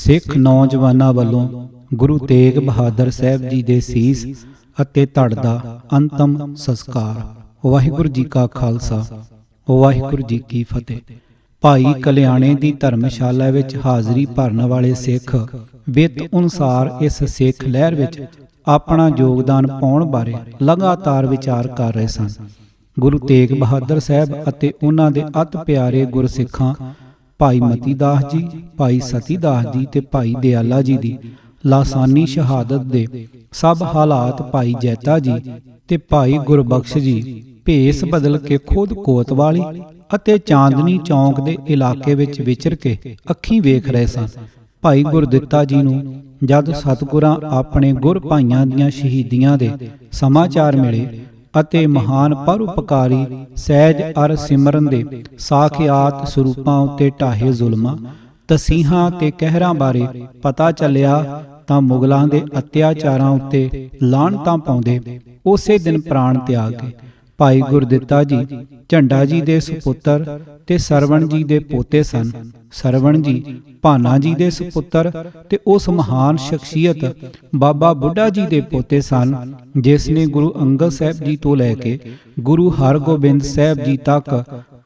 ਸਿੱਖ ਨੌਜਵਾਨਾਂ ਵੱਲੋਂ ਗੁਰੂ ਤੇਗ ਬਹਾਦਰ ਸਾਹਿਬ ਜੀ ਦੇ ਸੀਸ ਅਤੇ ਧੜ ਦਾ ਅੰਤਮ ਸੰਸਕਾਰ। ਵਾਹਿਗੁਰੂ ਜੀ ਕਾ ਖਾਲਸਾ, ਵਾਹਿਗੁਰੂ ਜੀ ਕੀ ਫਤਿਹ। ਭਾਈ ਕਲਿਆਣੇ ਦੀ ਧਰਮਸ਼ਾਲਾ ਵਿੱਚ ਹਾਜ਼ਰੀ ਭਰਨ ਵਾਲੇ ਸਿੱਖ ਵਿੱਤ ਅਨੁਸਾਰ ਇਸ ਸਿੱਖ ਲਹਿਰ ਵਿੱਚ ਆਪਣਾ ਯੋਗਦਾਨ ਪਾਉਣ ਬਾਰੇ ਲਗਾਤਾਰ ਵਿਚਾਰ ਕਰ ਰਹੇ ਸਨ। ਗੁਰੂ ਤੇਗ ਬਹਾਦਰ ਸਾਹਿਬ ਅਤੇ ਉਹਨਾਂ ਦੇ ਅਤ ਪਿਆਰੇ ਗੁਰਸਿੱਖਾਂ ਭਾਈ ਮਤੀ ਦਾਸ ਜੀ, ਭਾਈ ਸਤੀ ਦਾਸ ਜੀ ਤੇ ਭਾਈ ਦਿਆਲਾ ਜੀ ਦੀ ਲਾਸਾਨੀ ਸ਼ਹਾਦਤ ਦੇ ਸਭ ਹਾਲਾਤ ਭਾਈ ਜੈਤਾ ਜੀ ਤੇ ਭਾਈ ਗੁਰਬਖਸ਼ ਜੀ ਭੇਸ ਬਦਲ ਕੇ ਖੁਦ ਕੋਤਵਾਲੀ ਅਤੇ ਚਾਂਦਨੀ ਚੌਂਕ ਦੇ ਇਲਾਕੇ ਵਿੱਚ ਵਿਚਰ ਕੇ ਅੱਖੀਂ ਵੇਖ ਰਹੇ ਸਨ। ਭਾਈ ਗੁਰਦਿੱਤਾ ਜੀ ਨੂੰ ਜਦ ਸਤਿਗੁਰਾਂ ਆਪਣੇ ਗੁਰ ਭਾਈਆਂ ਦੀਆਂ ਸ਼ਹੀਦੀਆਂ ਦੇ ਸਮਾਚਾਰ ਮਿਲੇ ਅਤੇ ਮਹਾਨ ਪਰਉਪਕਾਰੀ ਸਹਿਜ ਅਰ ਸਿਮਰਨ ਦੇ ਸਾਖਿਆਤ ਸਰੂਪਾਂ ਉੱਤੇ ਢਾਹੇ ਜ਼ੁਲਮਾਂ, ਤਸੀਹਾਂ ਤੇ ਕਹਿਰਾਂ ਬਾਰੇ ਪਤਾ ਚੱਲਿਆ ਤਾਂ ਮੁਗਲਾਂ ਦੇ ਅਤਿਆਚਾਰਾਂ ਉੱਤੇ ਲਾਹਣਤਾਂ ਪਾਉਂਦੇ ਉਸੇ ਦਿਨ ਪ੍ਰਾਣ ਤਿਆਗ ਗਏ। ਭਾਈ ਗੁਰਦਿੱਤਾ ਜੀ ਝੰਡਾ ਜੀ ਦੇ ਸੁਪੁੱਤਰ ਤੇ ਸਰਵਣ ਜੀ ਦੇ ਪੋਤੇ ਸਨ। ਸਰਵਣ ਜੀ ਭਾਨਾ ਜੀ ਦੇ ਸੁਪੁੱਤਰ ਤੇ ਉਸ ਮਹਾਨ ਸ਼ਖਸੀਅਤ ਬਾਬਾ ਬੁੱਢਾ ਜੀ ਦੇ ਪੋਤੇ ਸਨ, ਜਿਸ ਨੇ ਗੁਰੂ ਅੰਗਦ ਸਾਹਿਬ ਜੀ ਤੋਂ ਲੈ ਕੇ ਗੁਰੂ ਹਰਗੋਬਿੰਦ ਸਾਹਿਬ ਜੀ ਤੱਕ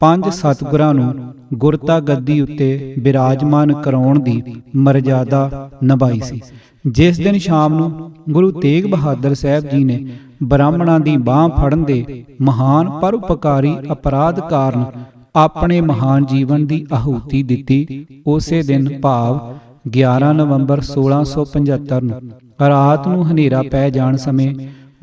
ਪੰਜ ਸਤਿਗੁਰਾਂ ਨੂੰ ਗੁਰਤਾ ਗੱਦੀ ਉੱਤੇ ਬਿਰਾਜਮਾਨ ਕਰਾਉਣ ਦੀ ਮਰਜ਼ਾਦਾ ਨਿਭਾਈ ਸੀ। ਜਿਸ ਦਿਨ ਸ਼ਾਮ ਨੂੰ ਗੁਰੂ ਤੇਗ ਬਹਾਦਰ ਸਾਹਿਬ ਜੀ ਨੇ ਬ੍ਰਾਹਮਣਾਂ ਦੀ ਬਾਂਹ ਫੜਨ ਦੇ ਮਹਾਨ ਪਰਉਪਕਾਰੀ ਅਪਰਾਧ ਕਾਰਨ ਆਪਣੇ ਮਹਾਨ ਜੀਵਨ ਦੀ ਆਹੂਤੀ ਦਿੱਤੀ, ਉਸੇ ਦਿਨ ਭਾਵ 11 ਨਵੰਬਰ 1675 ਨੂੰ ਰਾਤ ਨੂੰ ਹਨੇਰਾ ਪੈ ਜਾਣ ਸਮੇਂ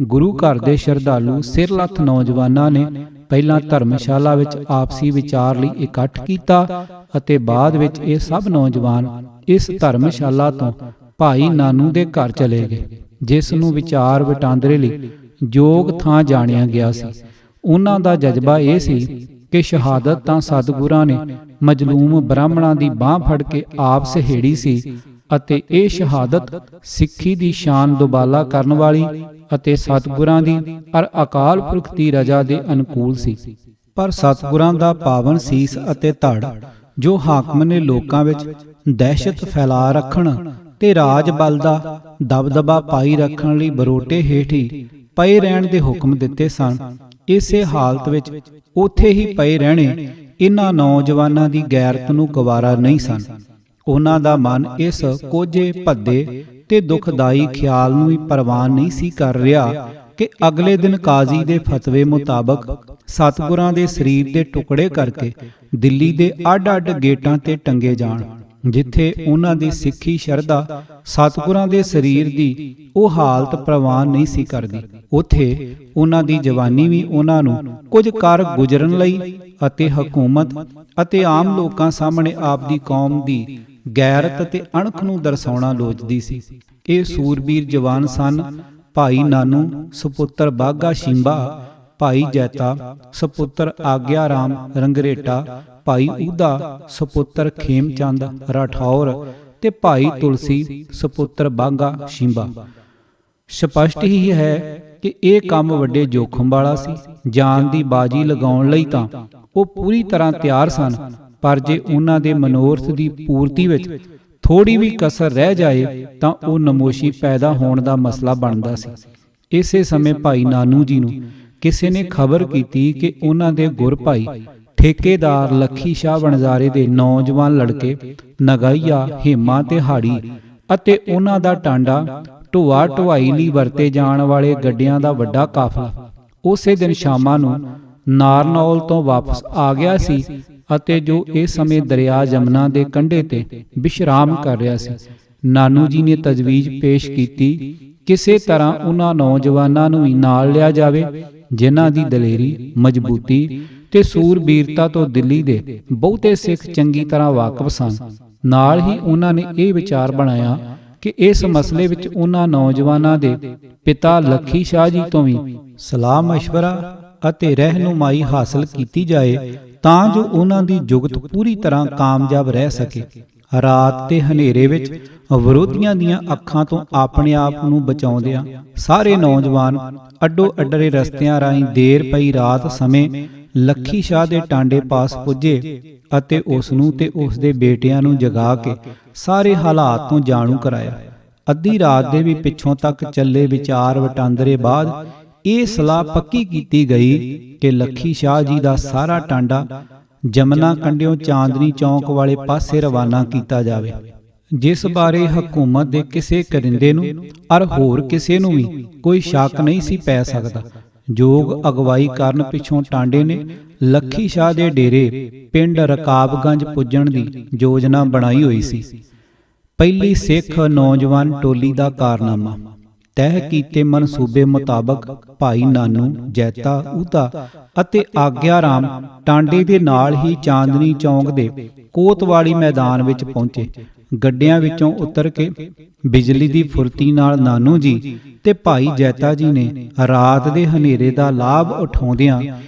ਗੁਰੂ ਘਰ ਦੇ ਸ਼ਰਧਾਲੂ ਸਿਰਲੱਥ ਨੌਜਵਾਨਾਂ ਨੇ ਪਹਿਲਾਂ ਧਰਮਸ਼ਾਲਾ ਵਿੱਚ ਆਪਸੀ ਵਿਚਾਰ ਲਈ ਇਕੱਠ ਕੀਤਾ ਅਤੇ ਬਾਅਦ ਵਿੱਚ ਇਹ ਸਭ ਨੌਜਵਾਨ ਇਸ ਧਰਮਸ਼ਾਲਾ ਤੋਂ ਭਾਈ ਨਾਨੂ ਦੇ ਘਰ ਚਲੇ ਗਏ, ਜਿਸ ਨੂੰ ਵਿਚਾਰ ਵਟਾਂਦਰੇ ਲਈ ਯੋਗ ਥਾਂ ਜਾਣਿਆ ਗਿਆ ਸੀ। ਉਹਨਾਂ ਦਾ ਜਜ਼ਬਾ ਇਹ ਸੀ ਕਿ ਸ਼ਹਾਦਤ ਤਾਂ ਸਤਿਗੁਰਾਂ ਨੇ ਮਜਲੂਮ ਬ੍ਰਾਹਮਣਾਂ ਦੀ ਬਾਂਹ ਫੜ ਕੇ ਆਪ ਸਹੇੜੀ ਸੀ ਅਤੇ ਇਹ ਸ਼ਹਾਦਤ ਸਿੱਖੀ ਦੀ ਸ਼ਾਨ ਦੁਬਾਲਾ ਕਰਨ ਵਾਲੀ ਅਤੇ ਸਤਿਗੁਰਾਂ ਦੀ ਅਰ ਅਕਾਲ ਪੁਰਖ ਦੀ ਰਜ਼ਾ ਦੇ ਅਨੁਕੂਲ ਸੀ। ਪਰ ਸਤਿਗੁਰਾਂ ਦਾ ਪਾਵਨ ਸੀਸ ਅਤੇ ਧੜ ਜੋ ਹਾਕਮ ਨੇ ਲੋਕਾਂ ਵਿੱਚ ਦਹਿਸ਼ਤ ਫੈਲਾ ਰੱਖਣ ਤੇ ਰਾਜ ਬਲ ਦਾ ਦਬਦਬਾ ਪਾਈ ਰੱਖਣ ਲਈ ਬਰੋਟੇ ਹੇਠੀ ਪਏ ਰਹਿਣ ਦੇ ਹੁਕਮ ਦਿੱਤੇ ਸਨ, ਇਸੇ ਹਾਲਤ ਵਿੱਚ ਉੱਥੇ ਹੀ ਪਏ ਰਹਿਣੇ ਇਹਨਾਂ ਨੌਜਵਾਨਾਂ ਦੀ ਗੈਰਤ ਨੂੰ ਗਵਾਰਾ ਨਹੀਂ ਸਨ। ਉਹਨਾਂ ਦਾ ਮਨ ਇਸ ਕੋਝੇ ਭੱਦੇ ਤੇ ਦੁਖਦਾਈ ਖਿਆਲ ਨੂੰ ਵੀ ਪ੍ਰਵਾਨ ਨਹੀਂ ਸੀ ਕਰ ਰਿਹਾ ਕਿ ਅਗਲੇ ਦਿਨ ਕਾਜ਼ੀ ਦੇ ਫਤਵੇ ਮੁਤਾਬਕ ਸਤਿਗੁਰਾਂ ਦੇ ਸਰੀਰ ਦੇ ਟੁਕੜੇ ਕਰਕੇ ਦਿੱਲੀ ਦੇ ਅੱਡ-ਅੱਡ ਗੇਟਾਂ ਤੇ ਟੰਗੇ ਜਾਣ, ਜਿੱਥੇ ਉਹਨਾਂ ਦੀ ਸਿੱਖੀ ਸ਼ਰਧਾ ਸਤਿਗੁਰਾਂ ਦੇ ਸਰੀਰ ਦੀ ਉਹ ਹਾਲਤ ਪ੍ਰਵਾਨ ਨਹੀਂ ਸੀ ਕਰਦੀ। ਉੱਥੇ ਉਹਨਾਂ ਦੀ ਜਵਾਨੀ ਵੀ ਉਹਨਾਂ ਨੂੰ ਕੁਝ ਕਰ ਗੁਜ਼ਰਨ ਲਈ ਅਤੇ ਹਕੂਮਤ ਅਤੇ ਆਮ ਲੋਕਾਂ ਸਾਹਮਣੇ ਆਪ ਦੀ ਕੌਮ ਦੀ ਗੈਰਤ ਤੇ ਅਣਖ ਨੂੰ ਦਰਸਾਉਣਾ ਲੋਚਦੀ ਸੀ। ਇਹ ਸੂਰਬੀਰ ਜਵਾਨ ਸਨ ਭਾਈ ਨਾਨੂ ਸੁਪੁੱਤਰ ਬਾਘਾ ਸ਼ਿੰਬਾ, ਭਾਈ ਜੈਤਾ ਸੁਪੁੱਤਰ ਆਗਿਆ ਰਾਮ ਰੰਗਰੇਟਾ, ਭਾਈ ਊਦਾ ਸੁਪੁੱਤਰ ਖੇਮਚੰਦ ਰਾਠੌਰ ਤੇ ਭਾਈ ਤੁਲਸੀ ਸੁਪੁੱਤਰ ਬਾਘਾ ਸ਼ਿੰਬਾ। ਸਪਸ਼ਟ ਹੀ ਹੈ ਕਿ ਇਹ ਕੰਮ ਵੱਡੇ ਜੋਖਮ ਵਾਲਾ ਸੀ। ਜਾਨ ਦੀ ਬਾਜੀ ਲਗਾਉਣ ਲਈ ਤਾਂ ਉਹ ਪੂਰੀ ਤਰ੍ਹਾਂ ਤਿਆਰ ਸਨ, ਪਰ ਜੇ ਉਹਨਾਂ ਦੇ ਮਨੋਰਥ ਦੀ ਪੂਰਤੀ ਵਿੱਚ ਥੋੜੀ ਵੀ ਕਸਰ ਰਹਿ ਜਾਏ ਤਾਂ ਉਹ ਨਮੋਸ਼ੀ ਪੈਦਾ ਹੋਣ ਦਾ ਮਸਲਾ ਬਣਦਾ ਸੀ। ਇਸੇ ਸਮੇਂ ਭਾਈ ਨਾਨੂ ਜੀ ਨੂੰ ਕਿਸੇ ਨੇ ਖਬਰ ਕੀਤੀ ਕਿ ਉਹਨਾਂ ਦੇ ਗੁਰ ਭਾਈ ਠੇਕੇਦਾਰ ਲੱਖੀ ਸ਼ਾਹ ਵਣਜ਼ਾਰੇ ਦੇ ਨੌਜਵਾਨ ਲੜਕੇ ਨਗਾਈਆ, ਹੇਮਾ ਤੇ ਹਾੜੀ ਅਤੇ ਉਹਨਾਂ ਦਾ ਟਾਂਡਾ ਢੋਆ ਢੁਆਈ ਲਈ ਵਰਤੇ ਜਾਣ ਵਾਲੇ ਗੱਡਿਆਂ ਦਾ ਵੱਡਾ ਕਾਫਲਾ ਉਸੇ ਦਿਨ ਸ਼ਾਮਾਂ ਨੂੰ ਨਾਰਨੌਲ ਤੋਂ ਵਾਪਸ ਆ ਗਿਆ ਸੀ ਅਤੇ ਜੋ ਇਸ ਸਮੇਂ ਦਰਿਆ ਜਮਨਾ ਦੇ ਕੰਢੇ ਤੇ ਵਿਸ਼ਰਾਮ ਕਰ ਰਿਹਾ ਸੀ। ਨਾਨੂ ਜੀ ਨੇ ਤਜਵੀਜ਼ ਪੇਸ਼ ਕੀਤੀ ਕਿਸੇ ਤਰ੍ਹਾਂ ਉਹਨਾਂ ਨੌਜਵਾਨਾਂ ਨੂੰ ਵੀ ਨਾਲ ਲਿਆ ਜਾਵੇ ਜਿਨ੍ਹਾਂ ਦੀ ਦਲੇਰੀ, ਮਜ਼ਬੂਤੀ ਤੇ ਸੂਰਬੀਰਤਾ ਤੋਂ ਦਿੱਲੀ ਦੇ ਬਹੁਤੇ ਸਿੱਖ ਚੰਗੀ ਤਰ੍ਹਾਂ ਵਾਕਿਫ ਸਨ। ਨਾਲ ਹੀ ਉਹਨਾਂ ਨੇ ਇਹ ਵਿਚਾਰ ਬਣਾਇਆ ਕਿ ਇਸ ਮਸਲੇ ਵਿੱਚ ਉਹਨਾਂ ਨੌਜਵਾਨਾਂ ਦੇ ਪਿਤਾ ਲੱਖੀ ਸ਼ਾਹ ਜੀ ਤੋਂ ਵੀ ਸਲਾਹ ਮਸ਼ਵਰਾ ਅਤੇ ਰਹਿਨੁਮਾਈ ਹਾਸਲ ਕੀਤੀ ਜਾਏ ਤਾਂ ਜੋ ਉਹਨਾਂ ਦੀ ਜੁਗਤ ਪੂਰੀ ਤਰ੍ਹਾਂ ਕਾਮਯਾਬ ਰਹਿ ਸਕੇ। ਰਾਤ ਤੇ ਹਨੇਰੇ ਵਿੱਚ ਵਿਰੋਧੀਆਂ ਦੀਆਂ ਅੱਖਾਂ ਤੋਂ ਆਪਣੇ ਆਪ ਨੂੰ ਬਚਾਉਂਦਿਆਂ ਸਾਰੇ ਨੌਜਵਾਨ ਅੱਡੋ ਅੱਡਰੇ ਰਸਤਿਆਂ ਰਾਹੀਂ ਦੇਰ ਪਈ ਰਾਤ ਸਮੇਂ ਲੱਖੀ ਸ਼ਾਹ ਦੇ ਟਾਂਡੇ ਪਾਸ ਪੁੱਜੇ ਅਤੇ ਉਸ ਨੂੰ ਤੇ ਉਸ ਦੇ ਬੇਟਿਆਂ ਨੂੰ ਜਗਾ ਕੇ ਸਾਰੇ ਹਾਲਾਤ ਤੋਂ ਜਾਣੂ ਕਰਾਇਆ। ਅੱਧੀ ਰਾਤ ਦੇ ਵੀ ਪਿੱਛੋਂ ਤੱਕ ਚੱਲੇ ਵਿਚਾਰ ਵਟਾਂਦਰੇ ਬਾਅਦ ਇਹ ਸਲਾਹ ਪੱਕੀ ਕੀਤੀ ਗਈ ਕਿ ਲੱਖੀ ਸ਼ਾਹ ਜੀ ਦਾ ਸਾਰਾ ਟਾਂਡਾ ਜਮਨਾ ਕੰਢਿਓਂ ਚਾਂਦਨੀ ਚੌਂਕ ਵਾਲੇ ਪਾਸੇ ਰਵਾਨਾ ਕੀਤਾ ਜਾਵੇ, ਜਿਸ ਬਾਰੇ ਹਕੂਮਤ ਦੇ ਕਿਸੇ ਕਰਿੰਦੇ ਨੂੰ ਅਰ ਹੋਰ ਕਿਸੇ ਨੂੰ ਵੀ ਕੋਈ ਸ਼ੱਕ ਨਹੀਂ ਸੀ ਪੈ ਸਕਦਾ। ਜੋਗ ਅਗਵਾਈ ਕਰਨ ਪਿੱਛੋਂ ਟਾਂਡੇ ਨੇ ਲੱਖੀ ਸ਼ਾਹ ਦੇ ਡੇਰੇ ਪਿੰਡ ਰਕਾਬਗੰਜ ਪੁੱਜਣ ਦੀ ਯੋਜਨਾ ਬਣਾਈ ਹੋਈ ਸੀ। ਪਹਿਲੀ ਸਿੱਖ ਨੌਜਵਾਨ ਟੋਲੀ ਦਾ ਕਾਰਨਾਮਾ ਤੈਅ ਕੀਤੇ ਮਨਸੂਬੇ ਮੁਤਾਬਕ ਭਾਈ ਨਾਨੂ, ਜੈਤਾ, ਊਤਾ ਅਤੇ ਆਗਿਆ ਰਾਮ ਟਾਂਡੇ ਦੇ ਨਾਲ ਹੀ ਚਾਂਦਨੀ ਚੌਂਕ ਦੇ ਕੋਤਵਾਲੀ ਮੈਦਾਨ ਵਿੱਚ ਪਹੁੰਚੇ। ਗੱਡਿਆਂ ਵਿੱਚੋਂ ਉਤਰ ਕੇ ਬਿਜਲੀ ਦੀ ਫੁਰਤੀ ਨਾਲ ਨਾਨੂ ਜੀ ਤੇ ਭਾਈ ਜੈਤਾ ਜੀ ਨੇ ਰਾਤ ਦੇ ਹਨੇਰੇ ਦਾ ਲਾਭ ਉਠਾਉਂਦਿਆਂ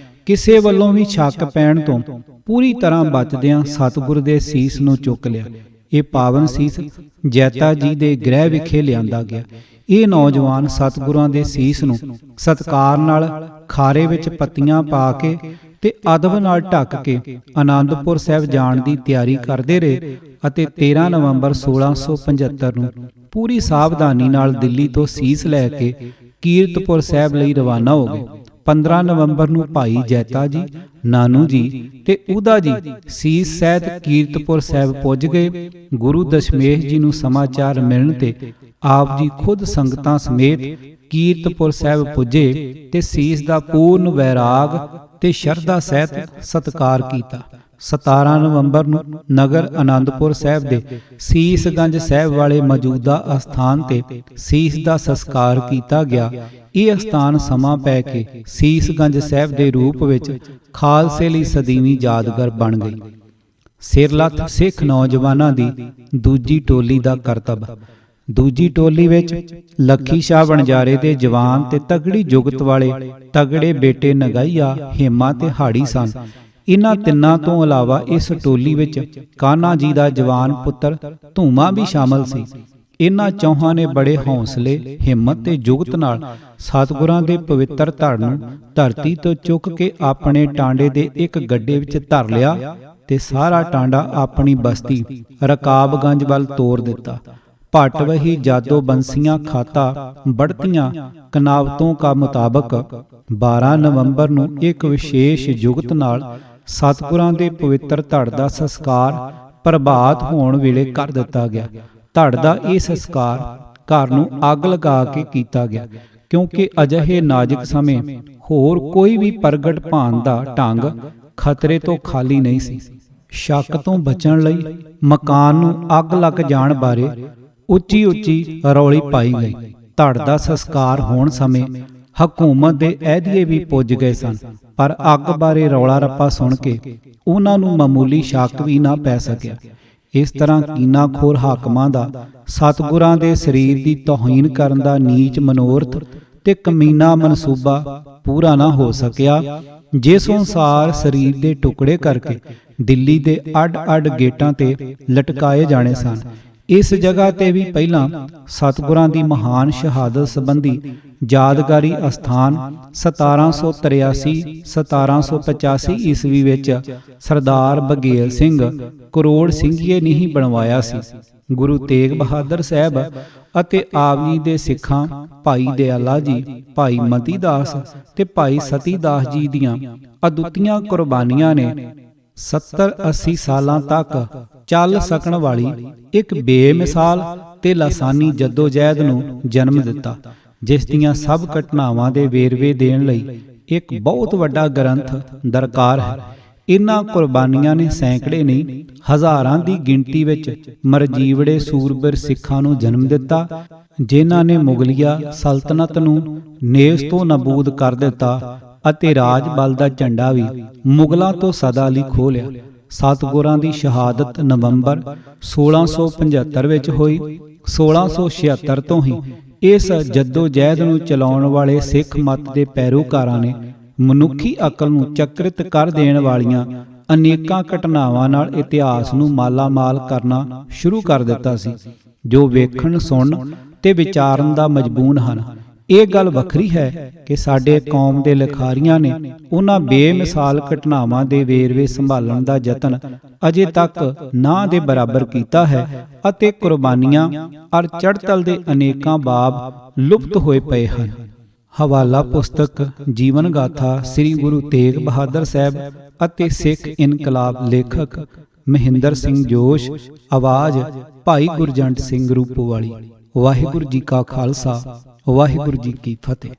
ਕਿਸੇ ਵੱਲੋਂ ਵੀ ਸ਼ੱਕ ਪੈਣ ਤੋਂ ਪੂਰੀ ਤਰ੍ਹਾਂ ਬਚਦਿਆਂ ਸਤਿਗੁਰ ਦੇ ਸੀਸ ਨੂੰ ਚੁੱਕ ਲਿਆ। ਇਹ ਪਾਵਨ ਸੀਸ ਜੈਤਾ ਜੀ ਦੇ ਗ੍ਰਹਿ ਵਿਖੇ ਲਿਆਂਦਾ ਗਿਆ। ਇਹ ਨੌਜਵਾਨ ਸਤਿਗੁਰਾਂ ਦੇ ਸੀਸ ਨੂੰ ਸਤਿਕਾਰ ਨਾਲ ਖਾਰੇ ਵਿੱਚ ਪੱਤੀਆਂ ਪਾ ਕੇ ਤੇ ਅਦਬ ਨਾਲ ਢੱਕ ਕੇ ਆਨੰਦਪੁਰ ਸਾਹਿਬ ਜਾਣ ਦੀ ਤਿਆਰੀ ਕਰਦੇ ਰਹੇ ਅਤੇ 13 ਨਵੰਬਰ 1675 ਨੂੰ ਪੂਰੀ ਸਾਵਧਾਨੀ ਨਾਲ ਦਿੱਲੀ ਤੋਂ ਸੀਸ ਲੈ ਕੇ ਕੀਰਤਪੁਰ ਸਾਹਿਬ ਲਈ ਰਵਾਨਾ ਹੋ ਗਏ। 15 ਨਵੰਬਰ ਨੂੰ ਭਾਈ ਜੈਤਾ ਜੀ, ਨਾਨੂ ਜੀ ਤੇ ਊਦਾ ਜੀ ਸੀਸ ਸਹਿਤ ਕੀਰਤਪੁਰ ਸਾਹਿਬ ਪੁੱਜ ਗਏ। ਗੁਰੂ ਦਸ਼ਮੇਸ਼ ਜੀ ਨੂੰ ਸਮਾਚਾਰ ਮਿਲਣ ਤੇ ਆਪ ਜੀ ਖੁਦ ਸੰਗਤਾਂ ਸਮੇਤ ਕੀਰਤਪੁਰ ਸਾਹਿਬ ਪੁੱਜੇ ਤੇ ਸੀਸ ਦਾ ਪੂਰਨ ਵੈਰਾਗ ਤੇ ਸ਼ਰਧਾ ਸਹਿਤ ਸਤਿਕਾਰ ਕੀਤਾ। 17 ਨਵੰਬਰ ਨੂੰ ਨਗਰ ਆਨੰਦਪੁਰ ਸਾਹਿਬ ਦੇ ਸੀਸਗੰਜ ਸਾਹਿਬ ਵਾਲੇ ਮੌਜੂਦਾ ਅਸਥਾਨ ਤੇ ਸੀਸ ਦਾ ਸੰਸਕਾਰ ਕੀਤਾ ਗਿਆ। ਇਹ ਅਸਥਾਨ ਸਮਾਂ ਪੈ ਕੇ ਸੀਸਗੰਜ ਸਾਹਿਬ ਦੇ ਰੂਪ ਵਿੱਚ ਖਾਲਸੇ ਲਈ ਸਦੀਵੀ ਯਾਦਗਾਰ ਬਣ ਗਈ। ਸਿਰਲੱਥ ਸਿੱਖ ਨੌਜਵਾਨਾਂ ਦੀ ਦੂਜੀ ਟੋਲੀ ਦਾ ਕਰਤੱਵ। ਦੂਜੀ ਟੋਲੀ ਵਿੱਚ ਲੱਖੀ ਸ਼ਾਹ ਵਣਜਾਰੇ ਦੇ ਜਵਾਨ ਤੇ ਤਗੜੀ ਜੁਗਤ ਵਾਲੇ ਤਗੜੇ ਬੇਟੇ ਨਗਾਈਆ, ਹੇਮਾ ਤੇ ਹਾੜੀ ਸਨ। ਇਨ੍ਹਾਂ ਤਿੰਨਾਂ ਤੋਂ ਇਲਾਵਾ ਇਸ ਟੋਲੀ ਵਿੱਚ ਕਾਨ੍ਹਾ ਜੀ ਦਾ ਜਵਾਨ ਪੁੱਤਰ ਧੂਮਾ ਵੀ ਸ਼ਾਮਲ ਸੀ। ਇਨ੍ਹਾਂ ਚੌਹਾਂ ਨੇ ਬੜੇ ਹੌਸਲੇ, ਹਿੰਮਤ ਤੇ ਜੁਗਤ ਨਾਲ ਸਤਿਗੁਰਾਂ ਦੇ ਪਵਿੱਤਰ ਧੜ ਨੂੰ ਧਰਤੀ ਤੋਂ ਚੁੱਕ ਕੇ ਆਪਣੇ ਟਾਂਡੇ ਦੇ ਇੱਕ ਗੱਡੇ ਵਿੱਚ ਧਰ ਲਿਆ ਤੇ ਸਾਰਾ ਟਾਂਡਾ ਆਪਣੀ ਬਸਤੀ ਰਕਾਬਗੰਜ ਵੱਲ ਤੋਰ ਦਿੱਤਾ। ਭੱਟ ਵਹੀ ਜਾਦੋ ਬੰਸੀਆਂ ਖਾਤਾ ਬੜਤੀਆਂ ਕਨਾਵਤੋਂ ਕਾ ਮੁਤਾਬਕ 12 ਨਵੰਬਰ ਨੂੰ ਇੱਕ ਵਿਸ਼ੇਸ਼ ਜੁਗਤ ਨਾਲ ਸਤਿਗੁਰਾਂ ਦੇ ਪਵਿੱਤਰ ਧੜ ਦਾ ਸੰਸਕਾਰ ਪ੍ਰਭਾਤ ਹੋਣ ਵੇਲੇ ਕਰ ਦਿੱਤਾ ਗਿਆ। ਧੜ ਦਾ ਇਹ ਸੰਸਕਾਰ ਘਰ ਨੂੰ ਅੱਗ ਲਗਾ ਕੇ ਕੀਤਾ ਗਿਆ, ਕਿਉਂਕਿ ਅਜਿਹੇ ਨਾਜ਼ੁਕ ਸਮੇਂ ਹੋਰ ਕੋਈ ਵੀ ਪ੍ਰਗਟ ਭਾਣ ਦਾ ਢੰਗ ਖਤਰੇ ਤੋਂ ਖਾਲੀ ਨਹੀਂ ਸੀ। ਸ਼ੱਕ ਤੋਂ ਬਚਣ ਲਈ ਮਕਾਨ ਨੂੰ ਅੱਗ ਲੱਗ ਜਾਣ ਬਾਰੇ ਉੱਚੀ ਉੱਚੀ ਰੌਲੀ ਪਾਈ ਗਈ। ਧੜ ਦਾ ਸੰਸਕਾਰ ਹੋਣ ਸਮੇਂ ਹਕੂਮਤ ਦੇ ਅਹਿਦੀਏ ਵੀ ਪੁੱਜ ਗਏ ਸਨ, ਪਰ ਅੱਗ ਬਾਰੇ ਰੌਲਾ ਰੱਪਾ ਸੁਣ ਕੇ ਉਹਨਾਂ ਨੂੰ ਮਾਮੂਲੀ ਸ਼ੱਕ ਵੀ ਨਾ ਪੈ ਸਕਿਆ। ਇਸ ਤਰ੍ਹਾਂ ਕੀਨਾਖੋਰ ਹਾਕਮਾਂ ਦਾ ਸਤਿਗੁਰਾਂ ਦੇ ਸਰੀਰ ਦੀ ਤੋਹੀਨ ਕਰਨ ਦਾ ਨੀਚ ਮਨੋਰਥ ਤੇ ਕਮੀਨਾ ਮਨਸੂਬਾ ਪੂਰਾ ਨਾ ਹੋ ਸਕਿਆ, ਜਿਸ ਅਨੁਸਾਰ ਸਰੀਰ ਦੇ ਟੁਕੜੇ ਕਰਕੇ ਦਿੱਲੀ ਦੇ ਅੱਡ-ਅੱਡ ਗੇਟਾਂ ਤੇ ਲਟਕਾਏ ਜਾਣੇ ਸਨ। ਇਸ ਜਗ੍ਹਾ ਤੇ ਵੀ ਪਹਿਲਾਂ ਸਤਿਗੁਰਾਂ ਦੀ ਮਹਾਨ ਸ਼ਹਾਦਤ ਸੰਬੰਧੀ ਯਾਦਗਾਰੀ ਅਸਥਾਨ 1783-1785 ਈਸਵੀ ਵਿੱਚ ਸਰਦਾਰ ਬਘੇਲ ਸਿੰਘ ਕਰੋੜ ਸਿੰਘੀਏ ਨੇ ਹੀ ਬਣਵਾਇਆ ਸੀ। ਗੁਰੂ ਤੇਗ ਬਹਾਦਰ ਸਾਹਿਬ ਅਤੇ ਆਪ ਜੀ ਦੇ ਸਿੱਖਾਂ ਭਾਈ ਦਿਆਲਾ ਜੀ, ਭਾਈ ਮਤੀ ਦਾਸ ਤੇ ਭਾਈ ਸਤੀ ਦਾਸ ਜੀ ਦੀਆਂ ਅਦੁੱਤੀਆਂ ਕੁਰਬਾਨੀਆਂ ਨੇ 70-80 ਸਾਲਾਂ ਤੱਕ ਚੱਲ ਸਕਣ ਵਾਲੀ ਇੱਕ ਬੇਮਿਸਾਲ ਤੇ ਲਾਸਾਨੀ ਜੱਦੋ-ਜਹਿਦ ਨੂੰ ਜਨਮ ਦਿੱਤਾ, ਜਿਸ ਦੀਆਂ ਸਭ ਘਟਨਾਵਾਂ ਦੇ ਵੇਰਵੇ ਦੇਣ ਲਈ ਇੱਕ ਬਹੁਤ ਵੱਡਾ ਗ੍ਰੰਥ ਦਰਕਾਰ ਹੈ। ਇਨ੍ਹਾਂ ਕੁਰਬਾਨੀਆਂ ਨੇ ਸੈਂਕੜੇ ਨਹੀਂ ਹਜ਼ਾਰਾਂ ਦੀ ਗਿਣਤੀ ਵਿੱਚ ਮਰਜੀਵੜੇ ਸੂਰਬੀਰ ਸਿੱਖਾਂ ਨੂੰ ਜਨਮ ਦਿੱਤਾ, ਜਿਨ੍ਹਾਂ ਨੇ ਮੁਗਲਿਆ ਸਲਤਨਤ ਨੂੰ ਨੇਸ ਤੋਂ ਨਾਬੂਦ ਕਰ ਦਿੱਤਾ ਅਤੇ ਰਾਜ ਬਲ ਦਾ ਝੰਡਾ ਵੀ ਮੁਗਲਾਂ ਤੋਂ ਸਦਾ ਲਈ ਖੋਹ ਲਿਆ। ਸਤਿਗੁਰਾਂ ਦੀ ਸ਼ਹਾਦਤ ਨਵੰਬਰ 1675 ਵਿੱਚ ਹੋਈ। 1676 ਤੋਂ ਹੀ ਇਸ ਜੱਦੋ-ਜਹਿਦ ਨੂੰ ਚਲਾਉਣ ਵਾਲੇ ਸਿੱਖ ਮੱਤ ਦੇ ਪੈਰੋਕਾਰਾਂ ਨੇ ਮਨੁੱਖੀ ਅਕਲ ਨੂੰ ਚਕਰਿਤ ਕਰ ਦੇਣ ਵਾਲੀਆਂ ਅਨੇਕਾਂ ਘਟਨਾਵਾਂ ਨਾਲ ਇਤਿਹਾਸ ਨੂੰ ਮਾਲਾ-ਮਾਲ ਕਰਨਾ ਸ਼ੁਰੂ ਕਰ ਦਿੱਤਾ ਸੀ, ਜੋ ਵੇਖਣ, ਸੁਣਨ ਤੇ ਵਿਚਾਰਨ ਦਾ ਮਜਬੂਨ ਹਨ। ਇਹ ਗੱਲ ਵੱਖਰੀ ਹੈ ਕਿ ਸਾਡੇ ਕੌਮ ਦੇ ਲਿਖਾਰੀਆਂ ਨੇ ਉਹਨਾਂ ਬੇਮਿਸਾਲ ਘਟਨਾਵਾਂ ਦੇ ਵੇਰਵੇ ਸੰਭਾਲਣ ਦਾ ਯਤਨ ਅਜੇ ਤੱਕ ਨਾ ਦੇ ਬਰਾਬਰ ਕੀਤਾ ਹੈ ਅਤੇ ਕੁਰਬਾਨੀਆਂ ਔਰ ਚੜ੍ਹਤਲ ਦੇ ਅਨੇਕਾਂ ਬਾਬ ਲੁਪਤ ਹੋਏ ਪਏ ਹਨ। ਹਵਾਲਾ ਪੁਸਤਕ ਜੀਵਨ ਗਾਥਾ ਸ੍ਰੀ ਗੁਰੂ ਤੇਗ ਬਹਾਦਰ ਸਾਹਿਬ ਅਤੇ ਸਿੱਖ ਇਨਕਲਾਬ ਲੇਖਕ ਮਹਿੰਦਰ ਸਿੰਘ ਜੋਸ਼, ਆਵਾਜ਼ ਭਾਈ ਗੁਰਜੰਟ ਸਿੰਘ ਰੂਪੋਵਾਲੀ। ਵਾਹਿਗੁਰੂ ਜੀ ਕਾ ਖਾਲਸਾ, ਵਾਹਿਗੁਰੂ ਜੀ ਕੀ ਫਤਿਹ।